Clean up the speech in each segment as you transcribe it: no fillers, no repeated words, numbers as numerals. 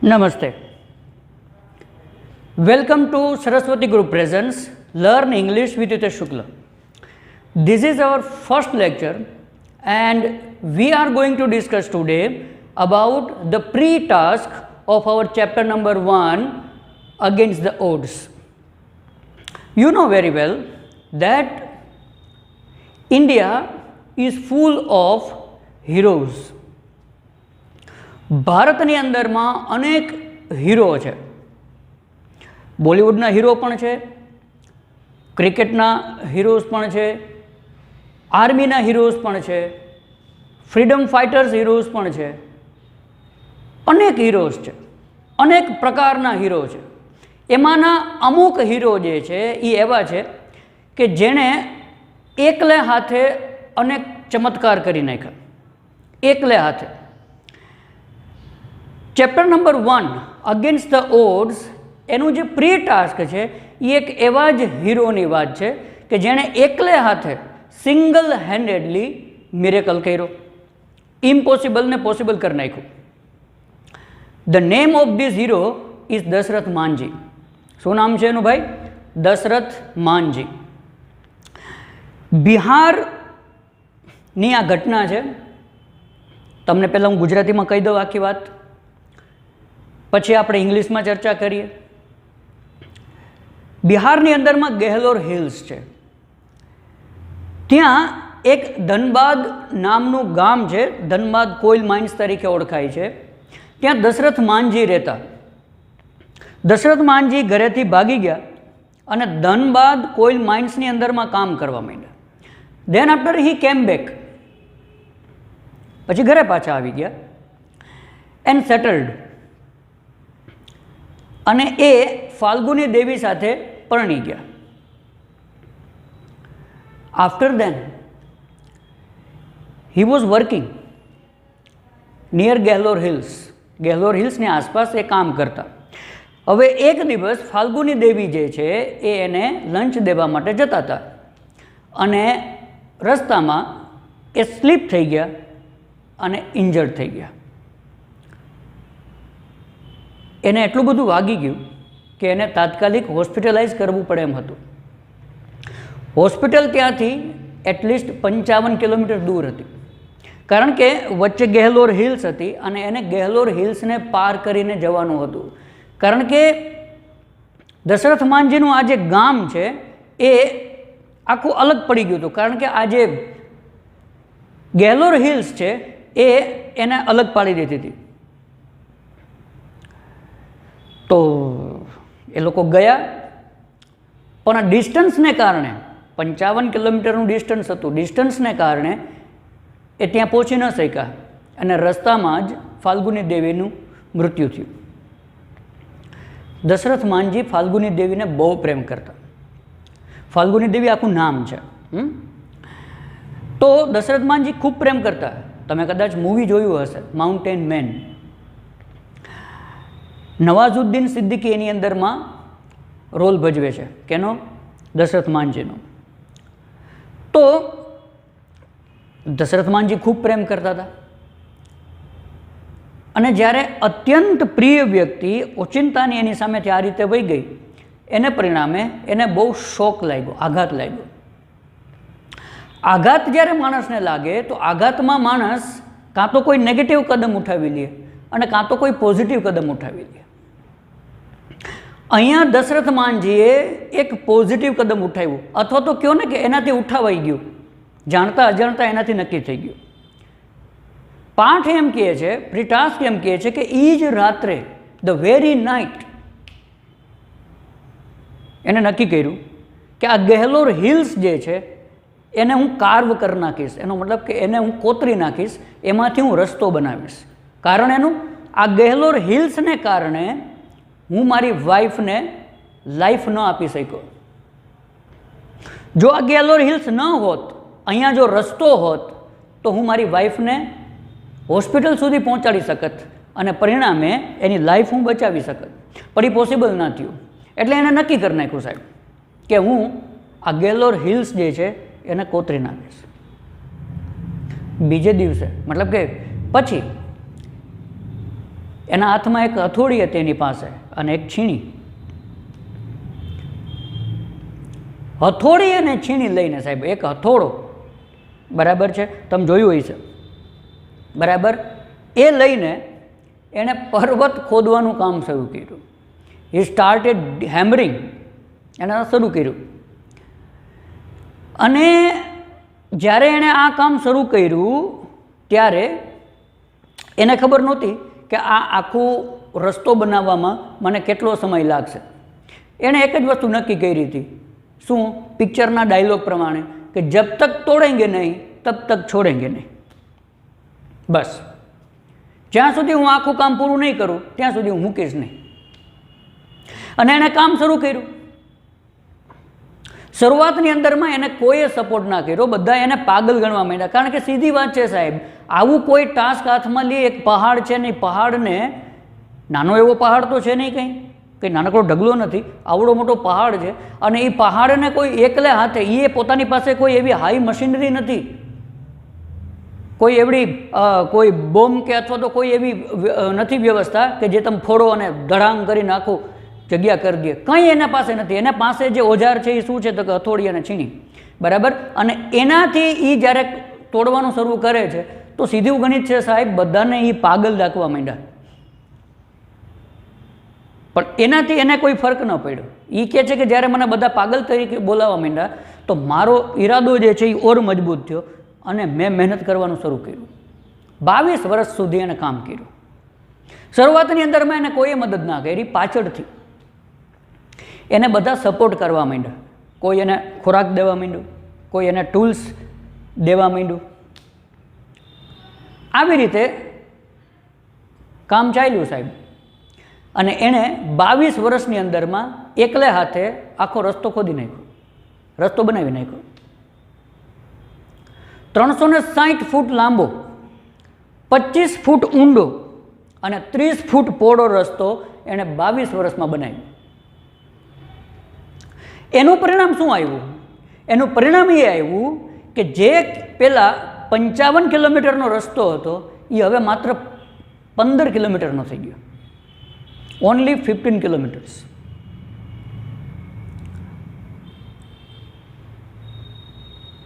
Namaste. Welcome to Saraswati Group Presents Learn English with Hitesh Shukla. This is our first lecture and we are going to discuss today about the pre-task of our chapter number 1 against the odds. You know very well that India is full of heroes. ભારતની અંદરમાં અનેક hero છે. બોલિવૂડના hero પણ છે, ક્રિકેટના heroes પણ છે, આર્મીના હીરોઝ પણ છે, ફ્રીડમ ફાઇટર્સ હીરોઝ પણ છે. અનેક હીરોઝ છે, અનેક પ્રકારના હીરો છે. એમાંના અમુક હીરો જે છે એ એવા છે કે જેણે એકલે હાથે અનેક ચમત્કાર કરી નાખ્યા. એકલે હાથે. Chapter number 1 against the odds એનું જે પ્રી ટાસ્ક છે એ એક એવા જ હીરોની વાત છે કે જેણે એકલે હાથે સિંગલ હેન્ડેડલી મિરેકલ કર્યો, ઇમ્પોસિબલને પોસિબલ કરી નાખ્યું. The name of this hero is Dashrath Manjhi. શું નામ છે એનું ભાઈ? દશરથ માનજી. બિહારની આ ઘટના છે. તમને પહેલાં હું ગુજરાતીમાં કહી દઉં આખી વાત, પછી આપણે ઇંગ્લિશમાં ચર્ચા કરીએ. બિહારની અંદરમાં ગેહલોર હિલ્સ છે. ત્યાં એક ધનબાદ નામનું ગામ છે, ધનબાદ કોઇલ માઇન્સ તરીકે ઓળખાય છે. ત્યાં દશરથ માનજી રહેતા. દશરથ માનજી ઘરેથી ભાગી ગયા અને ધનબાદ કોઇલ માઇન્સની અંદરમાં કામ કરવા માંડ્યા. ધેન આફ્ટર હી કેમ બેક, પછી ઘરે પાછા આવી ગયા એન્ડ સેટલડ. અને એ ફાલ્ગુની દેવી સાથે પરણી ગયા. After then he was working near Gehlaur hills. Gehlaur હિલ્સની આસપાસ એ કામ કરતા. હવે એક દિવસ ફાલ્ગુની દેવી જે છે એ એને લંચ દેવા માટે જતા હતા અને રસ્તામાં એ સ્લીપ થઈ ગયા અને ઇન્જર્ડ થઈ ગયા. એને એટલું બધું વાગી ગયું કે એને તાત્કાલિક હોસ્પિટલાઇઝ કરવું પડે એમ હતું. હોસ્પિટલ ત્યાંથી એટલીસ્ટ 55 કિલોમીટર દૂર હતી, કારણ કે વચ્ચે ગેહલોર હિલ્સ હતી અને એને ગેહલોર હિલ્સને પાર કરીને જવાનું હતું. કારણ કે દશરથ માનજીનું આ જે ગામ છે એ આખું અલગ પડી ગયું હતું, કારણ કે આ જે ગેહલોર હિલ્સ છે એ એને અલગ પાડી દીધી હતી. તો એ લોકો ગયા, પણ ડિસ્ટન્સને કારણે 55 કિલોમીટરનું ડિસ્ટન્સ હતું. ડિસ્ટન્સને કારણે એ ત્યાં પહોંચી ન શક્યા અને રસ્તામાં જ ફાલ્ગુની દેવીનું મૃત્યુ થયું. દશરથ માનજી ફાલ્ગુની દેવીને બહુ પ્રેમ કરતા. ફાલ્ગુની દેવી આખું નામ છે. તો દશરથ માનજી ખૂબ પ્રેમ કરતા. તમે કદાચ મૂવી જોયું હશે, માઉન્ટેન મેન. નવાઝુદ્દીન સિદ્દીકી એની અંદરમાં રોલ ભજવે છે. કેનો? દશરથ માનજીનો. તો દશરથ માનજી ખૂબ પ્રેમ કરતા હતા અને જ્યારે અત્યંત પ્રિય વ્યક્તિ ઓચિંતાની એની સામેથી આ રીતે વહી ગઈ, એને પરિણામે એને બહુ શોક લાગ્યો, આઘાત લાગ્યો. આઘાત જ્યારે માણસને લાગે તો આઘાતમાં માણસ કાં તો કોઈ નેગેટિવ કદમ ઉઠાવી લે અને કાં તો કોઈ પોઝિટિવ કદમ ઉઠાવી લે. અહીંયા દશરથ માનજીએ એક પોઝિટિવ કદમ ઉઠાવ્યું, અથવા તો કહો ને કે એનાથી ઉઠાવાઈ ગયું, જાણતા અજાણતા એનાથી નક્કી થઈ ગયું. પાઠ એમ કહે છે, પ્રીટાસ્ક એમ કહે છે કે એ જ રાત્રે, ધ વેરી નાઇટ, એને નક્કી કર્યું કે આ ગેહલોર હિલ્સ જે છે એને હું કાર્વ કરી નાખીશ. એનો મતલબ કે એને હું કોતરી નાખીશ, એમાંથી હું રસ્તો બનાવીશ. કારણ એનું, આ ગેહલોર હિલ્સને કારણે હું મારી વાઈફને લાઈફ ન આપી શક્યો. જો આ ગેહલોર હિલ્સ ન હોત, અહીંયા જો રસ્તો હોત, તો હું મારી વાઈફને હોસ્પિટલ સુધી પહોંચાડી શકત અને પરિણામે એની લાઈફ હું બચાવી શકત. પણ એ પોસિબલ ના થયું. એટલે એને નક્કી કરી નાખ્યું સાહેબ કે હું આ ગેહલોર હિલ્સ જે છે એને કોતરી નાખીશ. બીજે દિવસે, મતલબ કે પછી એના હાથમાં એક હથોડી હતી એની પાસે અને એક છીણી. હથોડી અને છીણી લઈને સાહેબ, એક હથોડો, બરાબર છે, તમે જોયું હોય છે, બરાબર, એ લઈને એણે પર્વત ખોદવાનું કામ શરૂ કર્યું. હી સ્ટાર્ટેડ હેમરિંગ, એણે શરૂ કર્યું. અને જ્યારે એણે આ કામ શરૂ કર્યું ત્યારે એને ખબર નહોતી કે આ આખું રસ્તો બનાવવામાં મને કેટલો સમય લાગશે. એણે એક જ વસ્તુ નક્કી કરી હતી, શું? પિક્ચરના ડાયલોગ પ્રમાણે કે જબ તક તોડેંગે નહીં તબ તક છોડેંગે નહીં. બસ, જ્યાં સુધી હું આખું કામ પૂરું નહીં કરું ત્યાં સુધી હું મૂકીશ નહીં. અને એણે કામ શરૂ કર્યું. શરૂઆતની અંદરમાં એને કોઈએ સપોર્ટ ના કર્યો, બધા એને પાગલ ગણવા માંડ્યા. કારણ કે સીધી વાત છે સાહેબ, આવું કોઈ ટાસ્ક હાથમાં લે, એક પહાડ છે ને, પહાડને, નાનો એવો પહાડ તો છે નહીં, કંઈ નાનકડો ઢગલો નથી, આવડો મોટો પહાડ છે. અને એ પહાડને કોઈ એકલે હાથે, એ પોતાની પાસે કોઈ એવી હાઈ મશીનરી નથી, કોઈ એવડી કોઈ બોમ્બ કે અથવા તો કોઈ એવી નથી વ્યવસ્થા કે જે તમે ફોડો અને ધડાંગ કરી નાખો, જગ્યા કરી દે. કંઈ એના પાસે નથી. એના પાસે જે ઓજાર છે એ શું છે? તો કે હથોડી અને છીણી, બરાબર. અને એનાથી એ જ્યારે તોડવાનું શરૂ કરે છે તો સીધું ગણિત છે સાહેબ, બધાને એ પાગલ રાખવા માંડ્યા. પણ એનાથી એને કોઈ ફરક ન પડ્યો. એ કહે છે કે જ્યારે મને બધા પાગલ તરીકે બોલાવવા માંડ્યા તો મારો ઈરાદો જે છે એ ઓર મજબૂત થયો અને મેં મહેનત કરવાનું શરૂ કર્યું. 22 વર્ષ સુધી એને કામ કર્યું. શરૂઆતની અંદરમાં એને કોઈએ મદદ ના કરી, પાછળથી એને બધા સપોર્ટ કરવા માંડ્યા. કોઈ એને ખોરાક દેવા માંડ્યું, કોઈ એને ટૂલ્સ દેવા માંડ્યું. આવી રીતે કામ ચાલ્યું સાહેબ. અને એણે 22 વર્ષની અંદરમાં એકલે હાથે આખો રસ્તો ખોદી નાખ્યો, રસ્તો બનાવી નાખ્યો. 360 ફૂટ લાંબો, 25 ફૂટ ઊંડો અને 30 ફૂટ પહોળો રસ્તો એણે 22 વર્ષમાં બનાવ્યો. એનું પરિણામ શું આવ્યું? એનું પરિણામ એ આવ્યું કે જે પહેલાં 55 કિલોમીટરનો રસ્તો હતો એ હવે માત્ર 15 કિલોમીટરનો થઈ ગયો. Only 15 kilometres.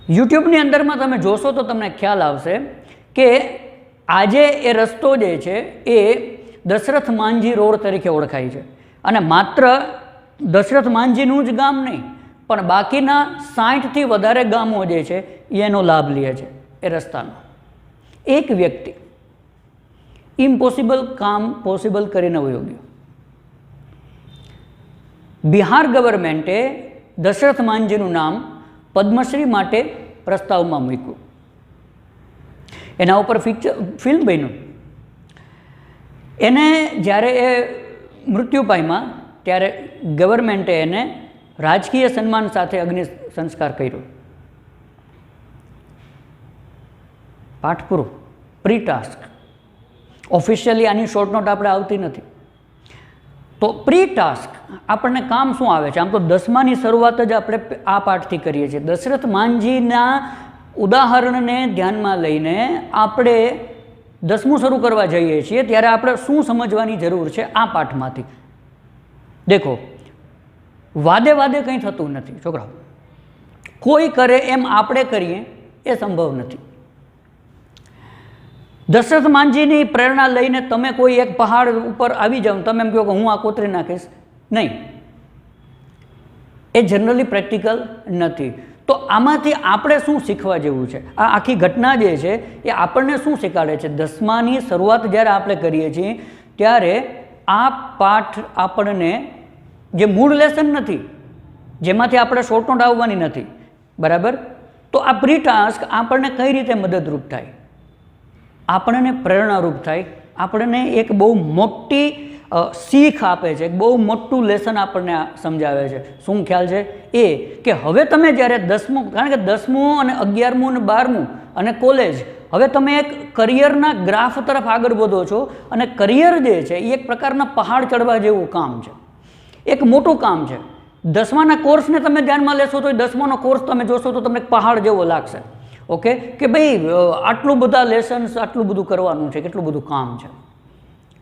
યુટ્યુબની અંદરમાં તમે જોશો તો તમને ખ્યાલ આવશે કે આજે એ રસ્તો જે છે એ દશરથ માંઝી રોડ તરીકે ઓળખાય છે. અને માત્ર દશરથ માંઝીનું જ ગામ નહીં, પણ બાકીના 60થી વધારે ગામો જે છે એનો લાભ લે છે એ રસ્તાનો. એક વ્યક્તિ ઇમ્પોસિબલ કામ પોસિબલ કરીને વયો ગયો. બિહાર ગવર્મેન્ટે દશરથ માંઝીનું નામ પદ્મશ્રી માટે પ્રસ્તાવમાં મૂક્યું. એના ઉપર ફિલ્મ બન્યું. એને જ્યારે એ મૃત્યુ પામ્યા ત્યારે ગવર્મેન્ટે એને રાજકીય સન્માન સાથે અગ્નિ સંસ્કાર કર્યો. પાઠ પૂરો. Pre task. ઓફિશિયલી આની શોર્ટ નોટ આપણે આવતી નથી. તો પ્રી ટાસ્ક આપણને કામ શું આવે છે? આમ તો 10માની શરૂઆત જ આપણે આ પાઠથી કરીએ છીએ. દશરથ માંઝીના ઉદાહરણને ધ્યાનમાં લઈને આપણે 10મું શરૂ કરવા જઈએ છીએ ત્યારે આપણે શું સમજવાની જરૂર છે આ પાઠમાંથી? દેખો, વાદે વાદે કંઈ થતું નથી છોકરાઓ. કોઈ કરે એમ આપણે કરીએ એ સંભવ નથી. દશરથ માંઝીની પ્રેરણા લઈને તમે કોઈ એક પહાડ ઉપર આવી જાઓ, તમે એમ કહો કે હું આ કોતરી નાખીશ, નહીં. એ જનરલી પ્રેક્ટિકલ નથી. તો આમાંથી આપણે શું શીખવા જેવું છે? આ આખી ઘટના જે છે એ આપણને શું શીખવાડે છે? 10માની શરૂઆત જ્યારે આપણે કરીએ છીએ ત્યારે આ પાઠ આપણને, જે મૂળ લેસન નથી, જેમાંથી આપણે શોર્ટ નોટ આવવાની નથી, બરાબર, તો આ પ્રી ટાસ્ક આપણને કઈ રીતે મદદરૂપ થાય? આપણને પ્રેરણારૂપ થાય, આપણને એક બહુ મોટી શીખ આપે છે, એક બહુ મોટું લેસન આપણને સમજાવે છે. શું ખ્યાલ છે? એ કે હવે તમે જ્યારે 10મું, કારણ કે 10મું અને 11મું અને 12મું અને કોલેજ, હવે તમે એક કરિયરના ગ્રાફ તરફ આગળ વધો છો. અને કરિયર જે છે એ એક પ્રકારના પહાડ ચડવા જેવું કામ છે, એક મોટું કામ છે. 10માના કોર્સને તમે ધ્યાનમાં લેશો તો 10માનો કોર્સ તમે જોશો તો તમને એક પહાડ જેવો લાગશે. ઓકે, કે ભાઈ આટલું બધા લેસન્સ, આટલું બધું કરવાનું છે, કેટલું બધું કામ છે.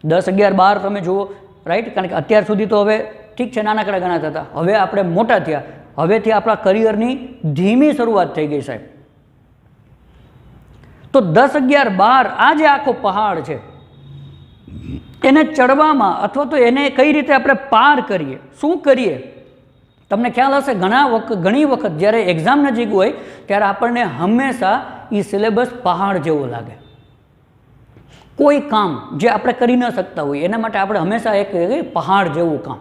10, 11, 12 તમે જુઓ, રાઈટ. કારણ કે અત્યાર સુધી તો હવે ઠીક છે નાનકડા ગણાતા હતા, હવે આપણે મોટા થયા, હવેથી આપણા કરિયરની ધીમી શરૂઆત થઈ ગઈ સાહેબ. તો 10, 11, 12 આ જે આખો પહાડ છે એને ચડવામાં અથવા તો એને કઈ રીતે આપણે પાર કરીએ, શું કરીએ. તમને ખ્યાલ હશે ઘણી વખત જ્યારે એક્ઝામ નજીક હોય ત્યારે આપણને હંમેશા એ સિલેબસ પહાડ જેવો લાગે. કોઈ કામ જે આપણે કરી ન શકતા હોઈએ એના માટે આપણે હંમેશા એક પહાડ જેવું કામ.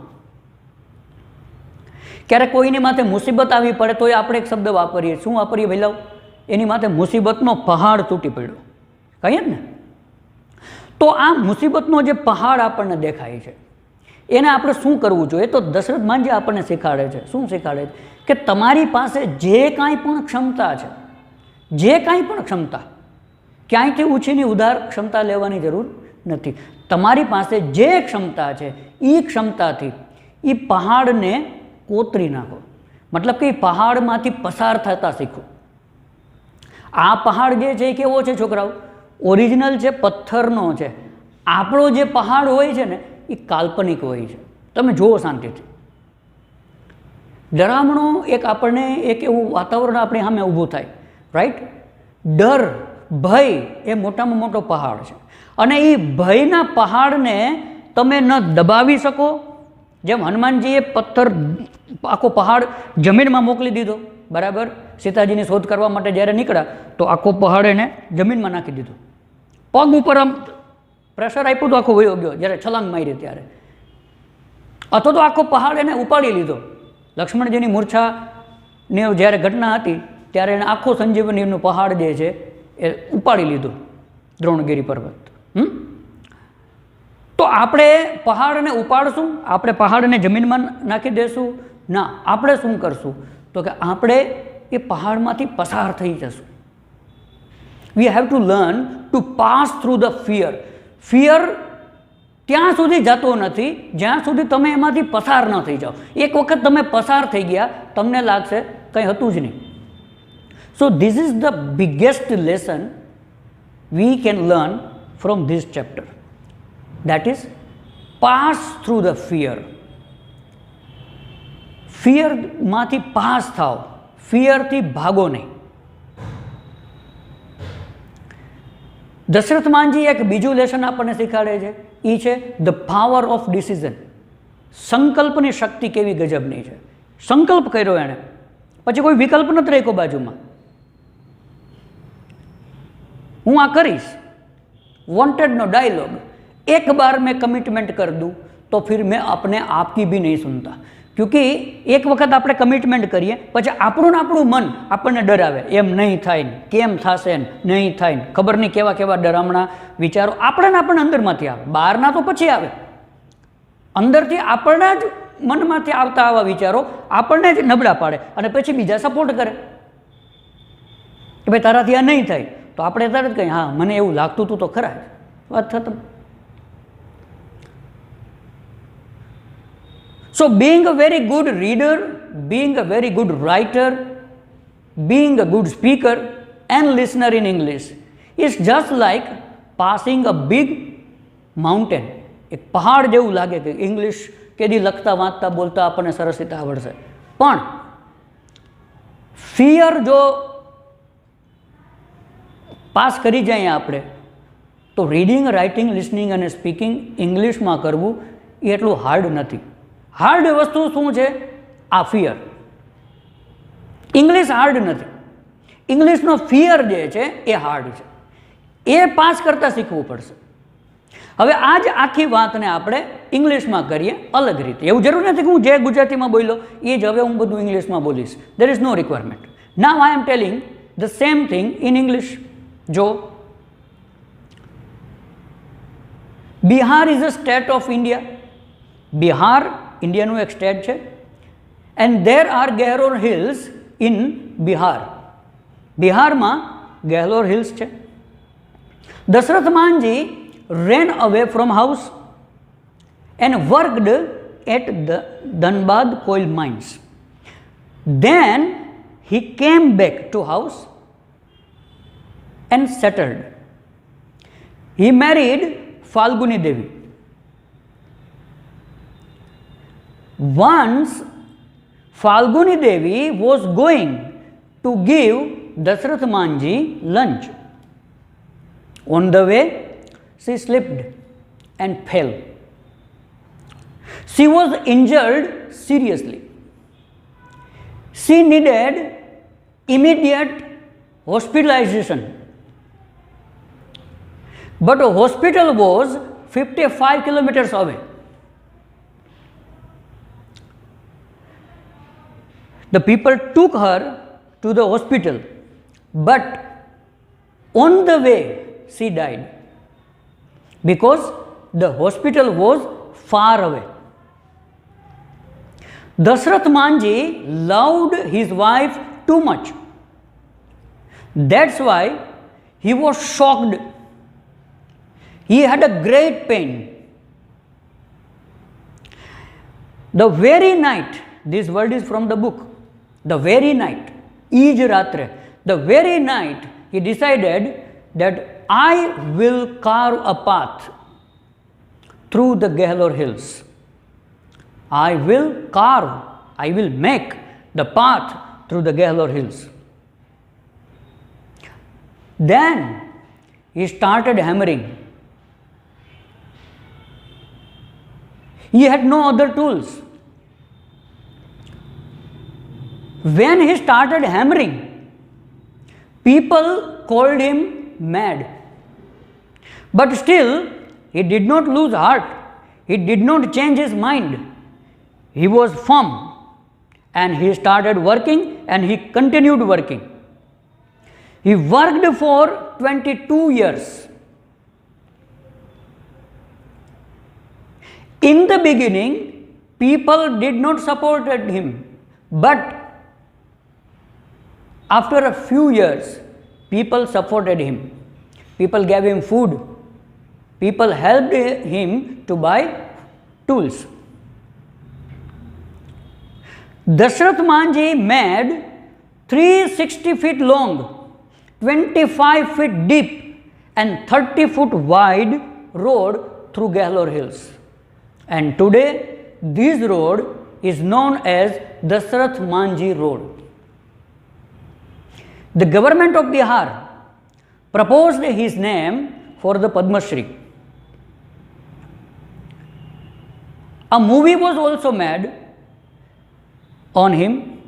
ક્યારેક કોઈની માથે મુસીબત આવી પડે તો આપણે એક શબ્દ વાપરીએ, શું વાપરીએ ભઈલાઓ? એની માથે મુસીબતનો પહાડ તૂટી પડ્યો, કહીએ ને. તો આ મુસીબતનો જે પહાડ આપણને દેખાય છે એને આપણે શું કરવું જોઈએ? તો દશરથ માંજી આપણને શીખવાડે છે. શું શીખવાડે છે? કે તમારી પાસે જે કાંઈ પણ ક્ષમતા છે, જે કાંઈ પણ ક્ષમતા, ક્યાંયથી ઉછીની ઉધાર ક્ષમતા લેવાની જરૂર નથી. તમારી પાસે જે ક્ષમતા છે એ ક્ષમતાથી એ પહાડને કોતરી નાખો. મતલબ કે એ પહાડમાંથી પસાર થતા શીખો. આ પહાડ જે છે એ કેવો છે છોકરાઓ? ઓરિજિનલ છે, પથ્થરનો છે. આપણો જે પહાડ હોય છે ને એ કાલ્પનિક હોય છે. તમે જુઓ શાંતિથી. ડરામણો એક આપણને એક એવું વાતાવરણ આપણી સામે ઊભું થાય, રાઈટ. ડર, ભય એ મોટામાં મોટો પહાડ છે. અને એ ભયના પહાડને તમે ન દબાવી શકો. જેમ હનુમાનજીએ પથ્થર આખો પહાડ જમીનમાં મોકલી દીધો, બરાબર. સીતાજીની શોધ કરવા માટે જ્યારે નીકળ્યા તો આખો પહાડ એને જમીનમાં નાખી દીધો. પગ ઉપર આમ પ્રેશર આપ્યું તો આખો વયો ગયો જ્યારે છલાંગ મારી ત્યારે. અથવા તો આખો પહાડ એને ઉપાડી લીધો. લક્ષ્મણજીની મૂર્છાની જ્યારે ઘટના હતી ત્યારે એને આખો સંજીવનીનું પહાડ જે છે એ ઉપાડી લીધું, દ્રોણગીરી પર્વત. તો આપણે પહાડને ઉપાડશું? આપણે પહાડને જમીનમાં નાખી દેશું? ના. આપણે શું કરશું? તો કે આપણે એ પહાડમાંથી પસાર થઈ જશું. We have to learn to pass through the fear. Fear ત્યાં સુધી જતો નથી જ્યાં સુધી તમે એમાંથી પસાર ન થઈ જાઓ. એક વખત તમે પસાર થઈ ગયા તમને લાગશે કંઈ હતું જ નહીં. So this is the biggest lesson we can learn from this chapter. That is pass through the fear. ફિયરમાંથી પાસ થાઓ, ફિયરથી ભાગો નહીં. દશરથ માંજી એક બીજું લેસન આપણને શીખવાડે છે, એ છે ધ પાવર ઓફ ડિસિઝન. સંકલ્પની શક્તિ કેવી ગજબની છે. સંકલ્પ કર્યો એણે, પછી કોઈ વિકલ્પ નથી રાખ્યો બાજુમાં. હું આ કરીશ, વોન્ટેડનો ડાયલોગ. एक बार मैं कमिटमेंट कर दूँ तो फिर मैं अपने आप की भी नहीं सुनता. क्योंकि एक वक्त આપણે કમિટમેન્ટ કરીએ પછી આપણું મન આપણને ડરાવે, એમ નહીં થાય ને, કેમ થશે ને, નહીં થાય ને, ખબર નહીં કેવા કેવા ડરામણા વિચારો આપણને અંદરમાંથી આવે. બહારના તો પછી આવે, અંદરથી આપણા જ મનમાંથી આવતા આવા વિચારો આપણને જ નબળા પાડે અને પછી બીજા સપોર્ટ કરે કે ભાઈ તારાથી આ નહીં થાય. તો આપણે તરત કહીએ હા મને એવું લાગતું હતું તો ખરા, વાત ખતમ. So being a very good reader, being a very good writer, being a good speaker and listener in English is just like passing a big mountain. એક પહાડ જેવું લાગે કે ઇંગ્લિશ કેદી લખતા વાંચતા બોલતા આપણને સરસ રીતે આવડશે, પણ ફિયર જો પાસ કરી જાય આપણે તો રીડિંગ, રાઇટિંગ, લિસનિંગ અને સ્પીકિંગ ઇંગ્લિશમાં કરવું એ એટલું હાર્ડ નથી. હાર્ડ વસ્તુ શું છે? આ ફિયર. ઇંગ્લિશ હાર્ડ નથી, ઇંગ્લિશનો ફિયર જે છે એ હાર્ડ છે. એ પાસ કરતાં શીખવું પડશે. હવે આ જ આખી વાતને આપણે ઇંગ્લિશમાં કરીએ અલગ રીતે. એવું જરૂર નથી કે હું જે ગુજરાતીમાં બોલ્યો એ જ હવે હું બધું ઇંગ્લિશમાં બોલીશ. There is no requirement. Now I am telling the same thing in English. જો Bihar is a state of India. Bihar ઇન્ડિયાનું એક સ્ટેટ છે. And there are Gehlaur hills in Bihar. બિહારમાં ગેહલોર હિલ્સ છે. Dasharath માંજી ran away from house and worked at the Dhanbad coal mines. Then he came back to house and settled. He married Falguni Devi. once Falguni Devi was going to give Dashrath Manji lunch. On the way, she slipped and fell. She was injured seriously. She needed immediate hospitalization. But a hospital was 55 kilometers away. The people took her to the hospital, but on the way she died because the hospital was far away. Dashrath Manji loved his wife too much. That's why he was shocked. He had a great pain. The very night, this word is from the book, the very night, Ij Ratre, the very night he decided that I will carve a path through the Gehlor hills. I will make the path through the Gehlor hills. Then he started hammering. He had no other tools. When he started hammering, people called him mad. But still, he did not lose heart. He did not change his mind. He was firm and he started working and he continued working. He worked for 22 years. In the beginning, people did not support him, but after a few years, people supported him. People gave him food. People helped him to buy tools. Dashrath Manji made 360 feet long, 25 feet deep and 30 foot wide road through Gehlor hills. And today this road is known as Dashrath Manji Road. The government of Bihar proposed his name for the Padma Shri. A movie was also made on him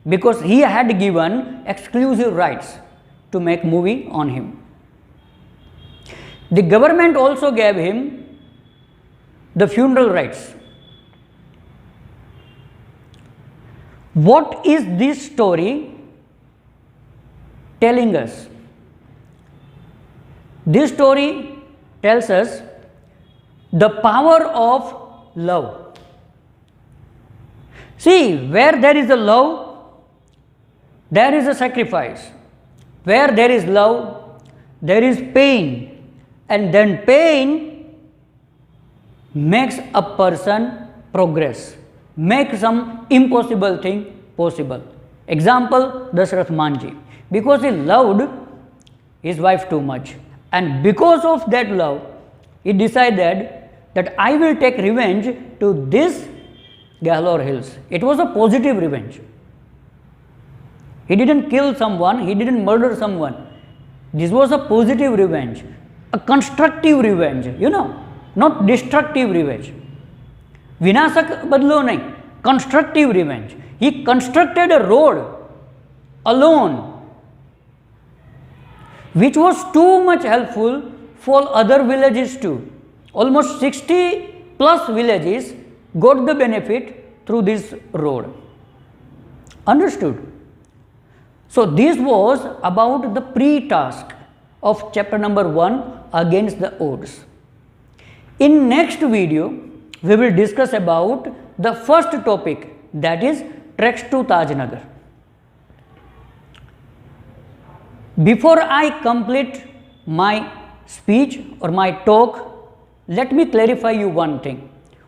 because he had given exclusive rights to make movie on him. The government also gave him the funeral rights. What is this story telling us? This story tells us the power of love. See, where there is a love, there is a sacrifice. Where there is love, there is pain. And then pain makes a person progress, make some impossible thing possible. Example, Dashrath Manji. Because he loved his wife too much. And because of that love, he decided that I will take revenge to this Gehlor hills. It was a positive revenge. He didn't kill someone, he didn't murder someone. This was a positive revenge, a constructive revenge, not destructive revenge. Vinasak badlo nahi, constructive revenge. He constructed a road alone, which was too much helpful for other villages too. Almost 60 plus villages got the benefit through this road. Understood? So this was about the pre-task of chapter number 1 against the odds. In next video, we will discuss about the first topic, that is treks to Tajnagar. Before I complete my speech or my talk, let me clarify you one thing.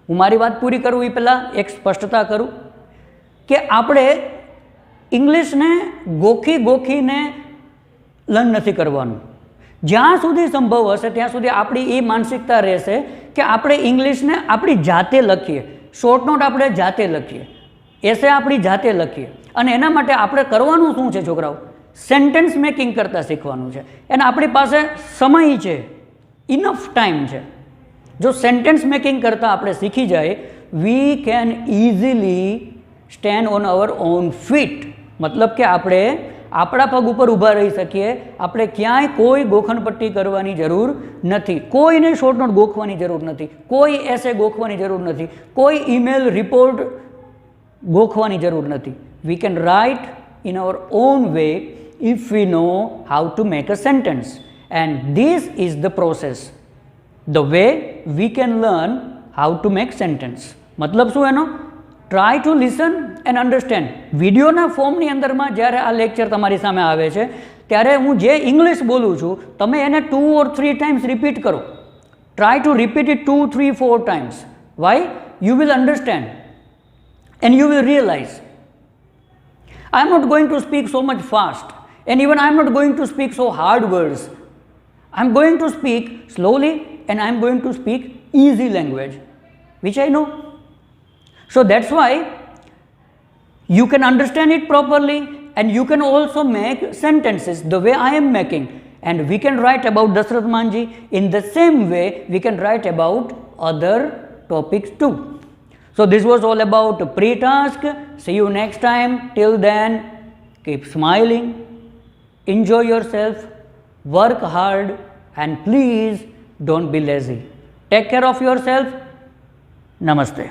હું મારી વાત પૂરી કરું એ પહેલાં એક સ્પષ્ટતા કરું કે આપણે ઇંગ્લિશને ગોખીને લર્ન નથી કરવાનું. જ્યાં સુધી સંભવ હશે ત્યાં સુધી આપણી એ માનસિકતા રહેશે કે આપણે ઇંગ્લિશને આપણી જાતે લખીએ. શોર્ટ નોટ આપણે જાતે લખીએ, એસે આપણી જાતે લખીએ. અને એના માટે આપણે કરવાનું શું છે છોકરાઓ? સેન્ટેન્સ મેકિંગ કરતાં શીખવાનું છે. અને આપણી પાસે સમય છે, ઇનફ ટાઈમ છે. જો સેન્ટેન્સ મેકિંગ કરતાં આપણે શીખી જાય, we can easily stand on our own feet. મતલબ કે આપણે આપણા પગ ઉપર ઊભા રહી શકીએ. આપણે ક્યાંય કોઈ ગોખણપટ્ટી કરવાની જરૂર નથી, કોઈને શોર્ટ નોટ ગોખવાની જરૂર નથી, કોઈ એસે ગોખવાની જરૂર નથી, કોઈ ઈમેલ રિપોર્ટ ગોખવાની જરૂર નથી. We can write in our on way if V know how to make a sentence. And this is the process, the way V can learn how to make sentence. મતલબ શું એનો? Try to listen and understand. વિડીયોના ફોર્મની અંદરમાં જ્યારે આ lecture તમારી સામે આવે છે ત્યારે હું જે ઇંગ્લિશ બોલું છું તમે એને 2 or 3 ટાઈમ્સ રિપીટ કરો. Try to repeat it 2, 3, 4 times. Why? You will understand and you will realize I am not going to speak so much fast, and even I am not going to speak so hard words. I am going to speak slowly and I am going to speak easy language which I know. So that's why you can understand it properly and you can also make sentences the way I am making, and we can write about Dasarath Manji in the same way we can write about other topics too. So this was all about pre-task. See you next time. Till then, keep smiling, enjoy yourself, work hard, and please don't be lazy. Take care of yourself. Namaste.